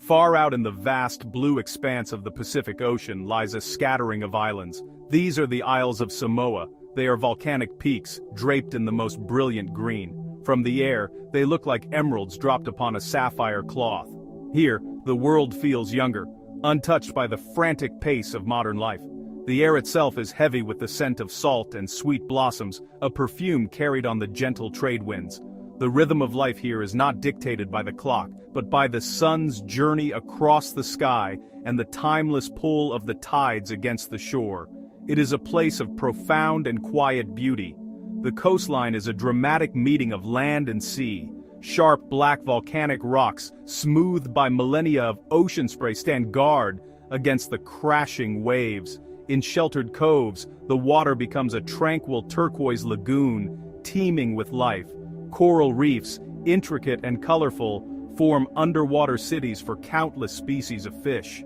Far out in the vast blue expanse of the Pacific Ocean lies a scattering of islands. These are the Isles of Samoa. They are volcanic peaks, draped in the most brilliant green. From the air, they look like emeralds dropped upon a sapphire cloth. Here, the world feels younger, untouched by the frantic pace of modern life. The air itself is heavy with the scent of salt and sweet blossoms, a perfume carried on the gentle trade winds. The rhythm of life here is not dictated by the clock, but by the sun's journey across the sky and the timeless pull of the tides against the shore. It is a place of profound and quiet beauty. The coastline is a dramatic meeting of land and sea. Sharp black volcanic rocks, smoothed by millennia of ocean spray, stand guard against the crashing waves. In sheltered coves, the water becomes a tranquil turquoise lagoon, teeming with life. Coral reefs, intricate and colorful, form underwater cities for countless species of fish.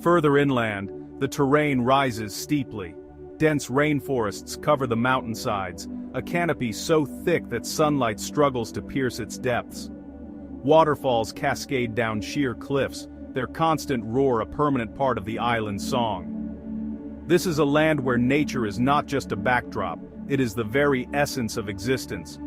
Further inland, the terrain rises steeply. Dense rainforests cover the mountainsides, a canopy so thick that sunlight struggles to pierce its depths. Waterfalls cascade down sheer cliffs, their constant roar a permanent part of the island's song. This is a land where nature is not just a backdrop, it is the very essence of existence.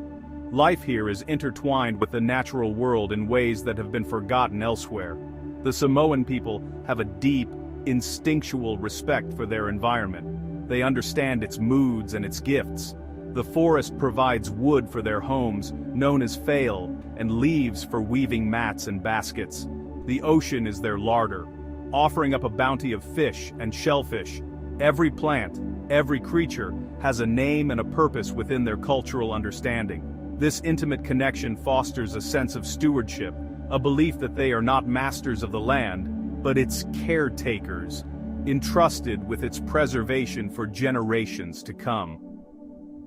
Life here is intertwined with the natural world in ways that have been forgotten elsewhere. The Samoan people have a deep, instinctual respect for their environment. They understand its moods and its gifts. The forest provides wood for their homes, known as fail, and leaves for weaving mats and baskets. The ocean is their larder, offering up a bounty of fish and shellfish. Every plant, every creature, has a name and a purpose within their cultural understanding. This intimate connection fosters a sense of stewardship, a belief that they are not masters of the land, but its caretakers, entrusted with its preservation for generations to come.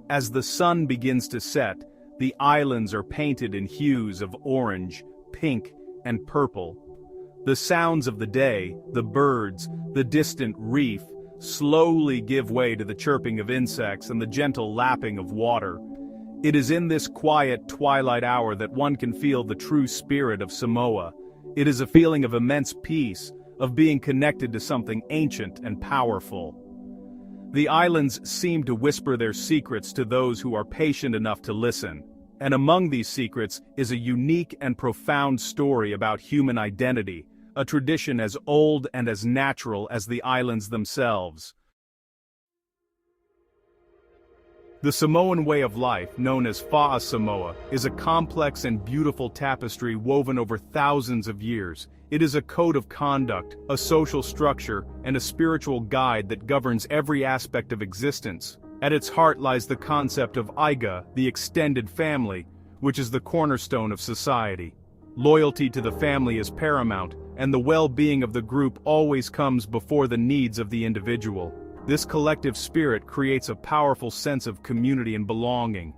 As the sun begins to set, the islands are painted in hues of orange, pink, and purple. The sounds of the day, the birds, the distant reef, slowly give way to the chirping of insects and the gentle lapping of water. It is in this quiet twilight hour that one can feel the true spirit of Samoa. It is a feeling of immense peace, of being connected to something ancient and powerful. The islands seem to whisper their secrets to those who are patient enough to listen. And among these secrets is a unique and profound story about human identity, a tradition as old and as natural as the islands themselves. The Samoan way of life, known as Fa'a Samoa, is a complex and beautiful tapestry woven over thousands of years. It is a code of conduct, a social structure, and a spiritual guide that governs every aspect of existence. At its heart lies the concept of Aiga, the extended family, which is the cornerstone of society. Loyalty to the family is paramount, and the well-being of the group always comes before the needs of the individual. This collective spirit creates a powerful sense of community and belonging.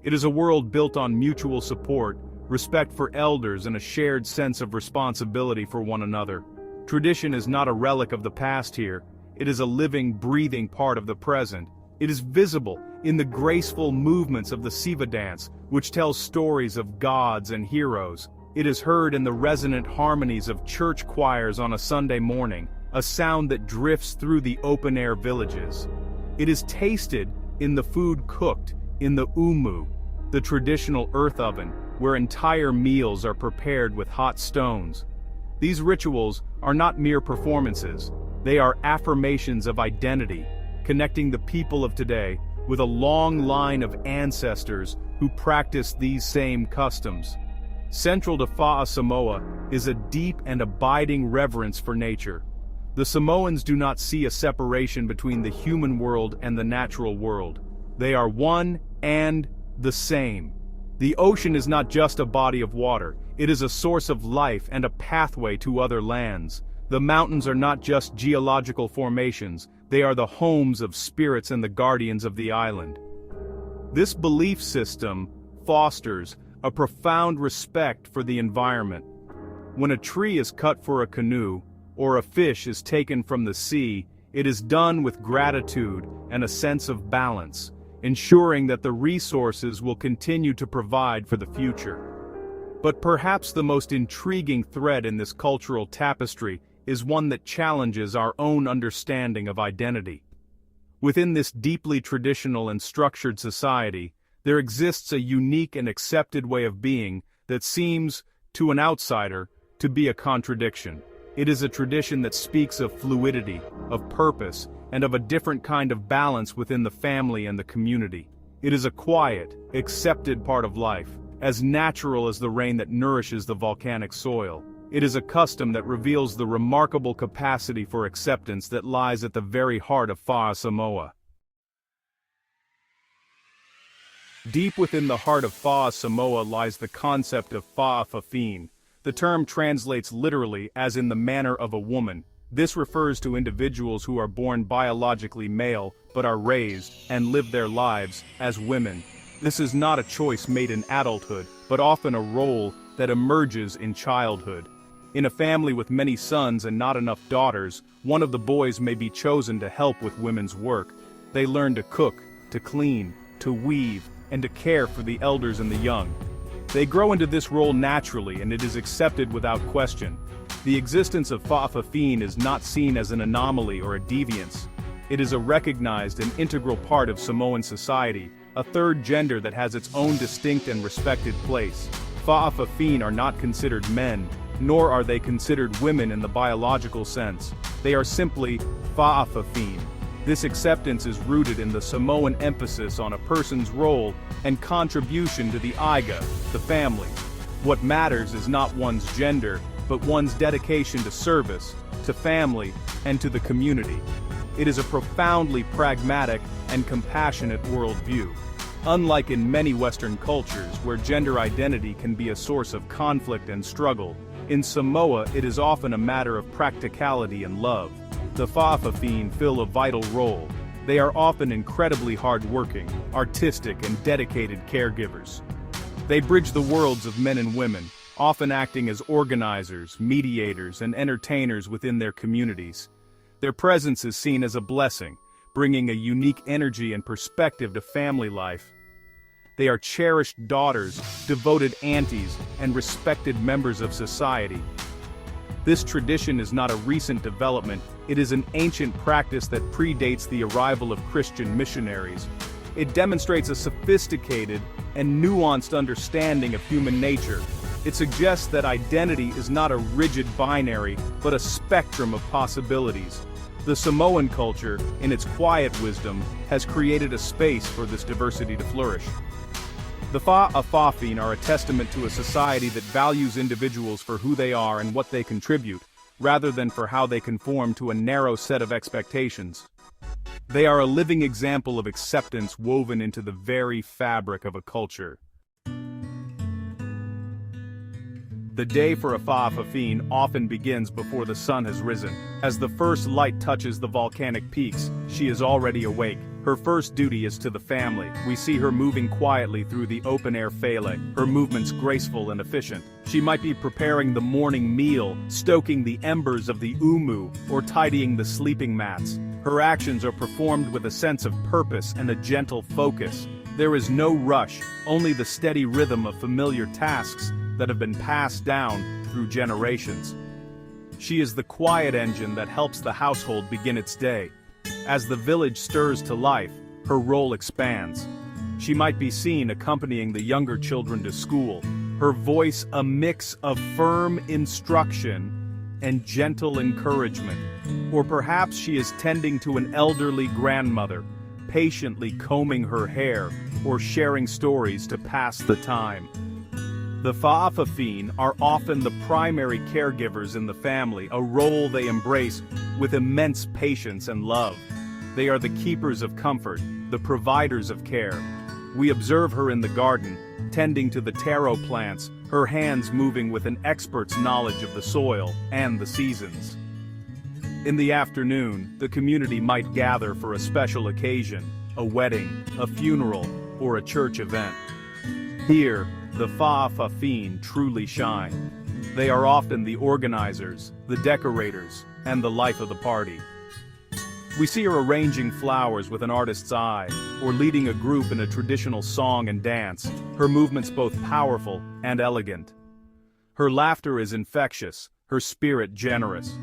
It is a world built on mutual support, respect for elders, and a shared sense of responsibility for one another. Tradition is not a relic of the past here. It is a living, breathing part of the present. It is visible in the graceful movements of the Siva dance, which tells stories of gods and heroes. It is heard in the resonant harmonies of church choirs on a Sunday morning, a sound that drifts through the open-air villages. It is tasted in the food cooked in the umu, the traditional earth oven, where entire meals are prepared with hot stones. These rituals are not mere performances. They are affirmations of identity, connecting the people of today with a long line of ancestors who practiced these same customs. Central to Fa'a Samoa is a deep and abiding reverence for nature. The Samoans do not see a separation between the human world and the natural world. They are one and the same. The ocean is not just a body of water, it is a source of life and a pathway to other lands. The mountains are not just geological formations, they are the homes of spirits and the guardians of the island. This belief system fosters a profound respect for the environment. When a tree is cut for a canoe, or a fish is taken from the sea, it is done with gratitude and a sense of balance, ensuring that the resources will continue to provide for the future. But perhaps the most intriguing thread in this cultural tapestry is one that challenges our own understanding of identity. Within this deeply traditional and structured society, there exists a unique and accepted way of being that seems, to an outsider, to be a contradiction. It is a tradition that speaks of fluidity, of purpose, and of a different kind of balance within the family and the community. It is a quiet, accepted part of life, as natural as the rain that nourishes the volcanic soil. It is a custom that reveals the remarkable capacity for acceptance that lies at the very heart of Fa'a Samoa. Deep within the heart of Fa'a Samoa lies the concept of Fa'afafine. The term translates literally as in the manner of a woman. This refers to individuals who are born biologically male but are raised and live their lives as women. This is not a choice made in adulthood, but often a role that emerges in childhood. In a family with many sons and not enough daughters, one of the boys may be chosen to help with women's work. They learn to cook, to clean, to weave, and to care for the elders and the young. They grow into this role naturally, and it is accepted without question. The existence of Fa'afafine is not seen as an anomaly or a deviance. It is a recognized and integral part of Samoan society, a third gender that has its own distinct and respected place. Fa'afafine are not considered men, nor are they considered women in the biological sense. They are simply Fa'afafine. This acceptance is rooted in the Samoan emphasis on a person's role and contribution to the Iga, the family. What matters is not one's gender, but one's dedication to service, to family, and to the community. It is a profoundly pragmatic and compassionate worldview. Unlike in many Western cultures where gender identity can be a source of conflict and struggle, in Samoa it is often a matter of practicality and love. The Fa'afafine fill a vital role. They are often incredibly hardworking, artistic, and dedicated caregivers. They bridge the worlds of men and women, often acting as organizers, mediators, and entertainers within their communities. Their presence is seen as a blessing, bringing a unique energy and perspective to family life. They are cherished daughters, devoted aunties, and respected members of society. This tradition is not a recent development, it is an ancient practice that predates the arrival of Christian missionaries. It demonstrates a sophisticated and nuanced understanding of human nature. It suggests that identity is not a rigid binary, but a spectrum of possibilities. The Samoan culture, in its quiet wisdom, has created a space for this diversity to flourish. The Fa'afafine are a testament to a society that values individuals for who they are and what they contribute, rather than for how they conform to a narrow set of expectations. They are a living example of acceptance woven into the very fabric of a culture. The day for a Fa'afafine often begins before the sun has risen. As the first light touches the volcanic peaks, she is already awake. Her first duty is to the family. We see her moving quietly through the open-air fele, her movements graceful and efficient. She might be preparing the morning meal, stoking the embers of the umu, or tidying the sleeping mats. Her actions are performed with a sense of purpose and a gentle focus. There is no rush, only the steady rhythm of familiar tasks that have been passed down through generations. She is the quiet engine that helps the household begin its day. As the village stirs to life, her role expands. She might be seen accompanying the younger children to school, her voice a mix of firm instruction and gentle encouragement. Or perhaps she is tending to an elderly grandmother, patiently combing her hair or sharing stories to pass the time. The Fa'afafine are often the primary caregivers in the family, a role they embrace with immense patience and love. They are the keepers of comfort, the providers of care. We observe her in the garden, tending to the taro plants, her hands moving with an expert's knowledge of the soil and the seasons. In the afternoon, the community might gather for a special occasion, a wedding, a funeral, or a church event. Here, the Fa'afafine truly shine. They are often the organizers, the decorators, and the life of the party. We see her arranging flowers with an artist's eye, or leading a group in a traditional song and dance, her movements both powerful and elegant. Her laughter is infectious, her spirit generous.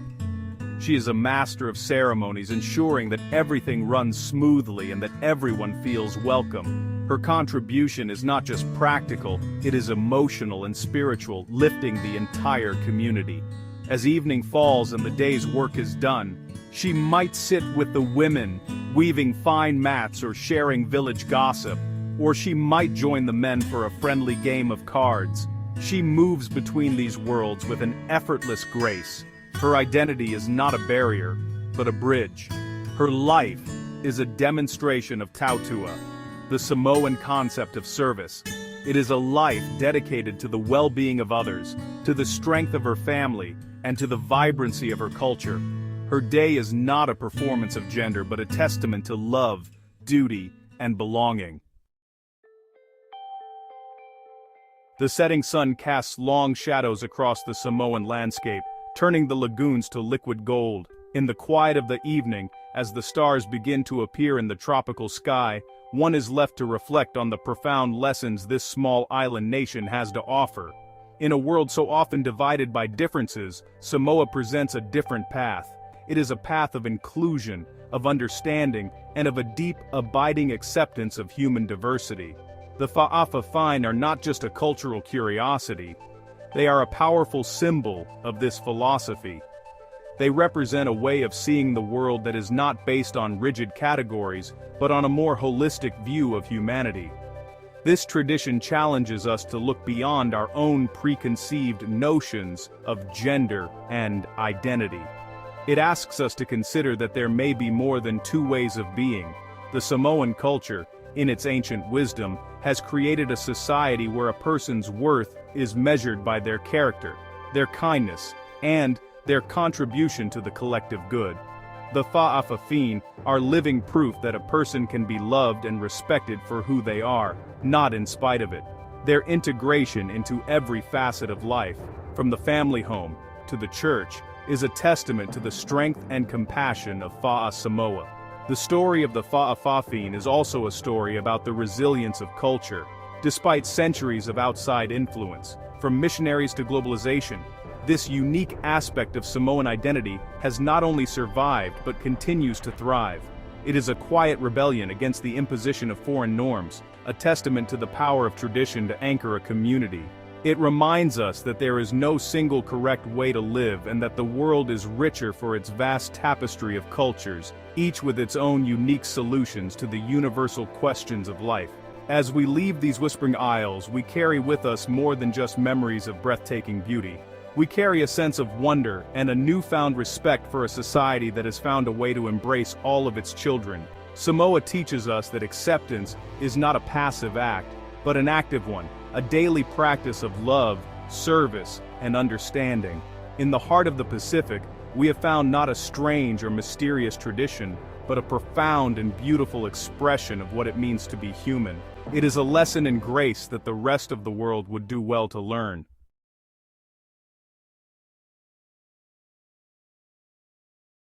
She is a master of ceremonies, ensuring that everything runs smoothly and that everyone feels welcome. Her contribution is not just practical, it is emotional and spiritual, lifting the entire community. As evening falls and the day's work is done, she might sit with the women, weaving fine mats or sharing village gossip, or she might join the men for a friendly game of cards. She moves between these worlds with an effortless grace. Her identity is not a barrier, but a bridge. Her life is a demonstration of Tautua, the Samoan concept of service. It is a life dedicated to the well-being of others, to the strength of her family, and to the vibrancy of her culture. Her day is not a performance of gender, but a testament to love, duty, and belonging. The setting sun casts long shadows across the Samoan landscape, turning the lagoons to liquid gold. In the quiet of the evening, as the stars begin to appear in the tropical sky, one is left to reflect on the profound lessons this small island nation has to offer. In a world so often divided by differences, Samoa presents a different path. It is a path of inclusion, of understanding, and of a deep, abiding acceptance of human diversity. The Fa'afafine are not just a cultural curiosity. They are a powerful symbol of this philosophy. They represent a way of seeing the world that is not based on rigid categories, but on a more holistic view of humanity. This tradition challenges us to look beyond our own preconceived notions of gender and identity. It asks us to consider that there may be more than two ways of being. The Samoan culture, in its ancient wisdom, has created a society where a person's worth is measured by their character, their kindness, and their contribution to the collective good. The Fa'afafine are living proof that a person can be loved and respected for who they are, not in spite of it. Their integration into every facet of life, from the family home to the church, is a testament to the strength and compassion of Fa'a Samoa. The story of the Fa'afafine is also a story about the resilience of culture, despite centuries of outside influence. From missionaries to globalization, this unique aspect of Samoan identity has not only survived but continues to thrive. It is a quiet rebellion against the imposition of foreign norms, a testament to the power of tradition to anchor a community. It reminds us that there is no single correct way to live and that the world is richer for its vast tapestry of cultures, each with its own unique solutions to the universal questions of life. As we leave these Whispering Isles, we carry with us more than just memories of breathtaking beauty. We carry a sense of wonder and a newfound respect for a society that has found a way to embrace all of its children. Samoa teaches us that acceptance is not a passive act, but an active one, a daily practice of love, service, and understanding. In the heart of the Pacific, we have found not a strange or mysterious tradition, but a profound and beautiful expression of what it means to be human. It is a lesson in grace that the rest of the world would do well to learn.